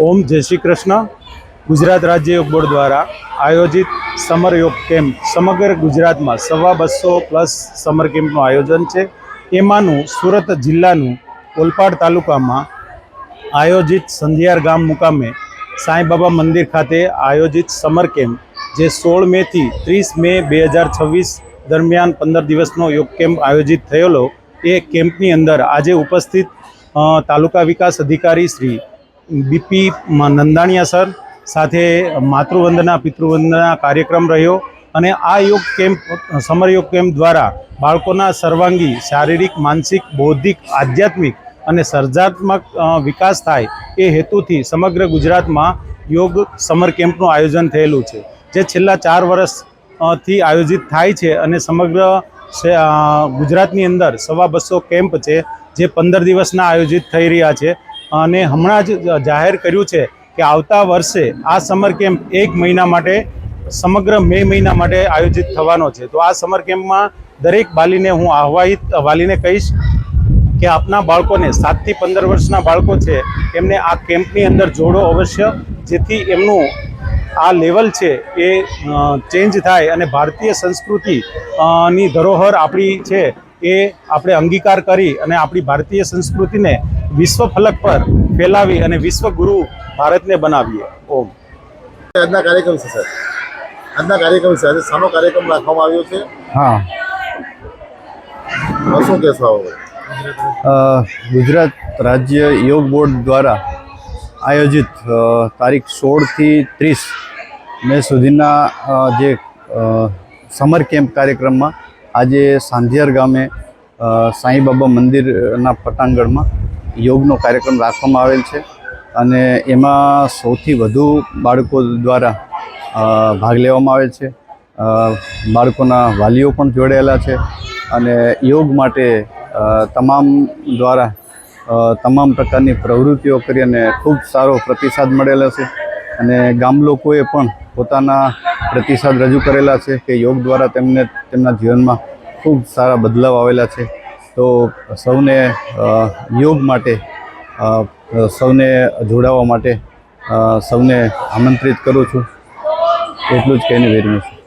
ઓમ જય શ્રી કૃષ્ણ. ગુજરાત રાજ્ય યોગ બોર્ડ દ્વારા આયોજિત સમર યોગ કેમ્પ સમગ્ર ગુજરાતમાં 250+ સમર કેમ્પનું આયોજન છે. એમાંનું સુરત જિલ્લાનું ઓલપાડ તાલુકામાં આયોજિત સંધિયાર ગામ મુકામે સાંઈબાબા મંદિર ખાતે આયોજિત સમર કેમ્પ જે 16 મેથી 30 મે 2026 દરમિયાન 15 દિવસનો યોગ કેમ્પ આયોજિત થયેલો. એ કેમ્પની અંદર આજે ઉપસ્થિત તાલુકા વિકાસ અધિકારી શ્રી બીપી નંદાણીયા સર સાથે માતૃવંદના પિતૃવંદના કાર્યક્રમ રહ્યો અને આ યોગ કેમ્પ સમર યોગ કેમ્પ દ્વારા બાળકોના સર્વાંગી શારીરિક, માનસિક, બૌદ્ધિક, આધ્યાત્મિક અને સર્જનાત્મક વિકાસ થાય એ હેતુથી સમગ્ર ગુજરાતમાં યોગ સમર કેમ્પનું આયોજન થયેલું છે, જે છેલ્લા 4 વર્ષથી આયોજિત થાય છે અને સમગ્ર ગુજરાતની અંદર 250 કેમ્પ છે જે 15 દિવસના આયોજિત થઈ રહ્યા છે. અને હમણાં જ જાહેર કર્યું છે કે આવતા વર્ષે આ સમર કેમ્પ 1 મહિના માટે સમગ્ર મે મહિના માટે આયોજિત થવાનો છે. તો આ સમર કેમ્પમાં દરેક હું આહ્વાહિત વાલીને કહીશ કે આપના બાળકોને 7 થી 15 વર્ષના બાળકો છે એમને આ કેમ્પની અંદર જોડો અવશ્ય, જેથી એમનું આ લેવલ છે એ ચેન્જ થાય અને ભારતીય સંસ્કૃતિ ની ધરોહર આપણી છે એ આપણે અંગીકાર કરી અને આપણી ભારતીય સંસ્કૃતિને વિશ્વ ફલક પર ફેલાવી અને વિશ્વગુરુ ભારતને બનાવીએ. ઓમ. આજના કાર્યક્રમ છે સર, આજના કાર્યક્રમ છે, આજે શાનો કાર્યક્રમ રાખવામાં આવ્યો છે? હા, શું કહેશો? ગુજરાત રાજ્ય યોગ બોર્ડ દ્વારા આયોજિત તારીખ 16 થી 30 મે સુધીના જે સમર કેમ્પ કાર્યક્રમમાં આજે સાંધિયાર ગામે સાંઈબાબા મંદિરના પટાંગણમાં યોગનો કાર્યક્રમ રાખવામાં આવેલ છે અને એમાં સૌથી વધુ બાળકો દ્વારા ભાગ લેવામાં આવેલ છે. બાળકોના વાલીઓ પણ જોડાયેલા છે અને યોગ માટે તમામ દ્વારા તમામ પ્રકારની પ્રવૃત્તિઓ કરી અને ખૂબ સારો પ્રતિસાદ મળેલો છે અને ગામ લોકોએ પણ પોતાના પ્રતિસાદ રજૂ કરેલા છે કે યોગ દ્વારા તેમને તેમના જીવનમાં ખૂબ સારા બદલાવ આવેલા છે. તો સૌને યોગ માટે સૌને જોડાવા માટે સૌને આમંત્રિત કરું છું. એટલું જ કહીને વિરમું છું.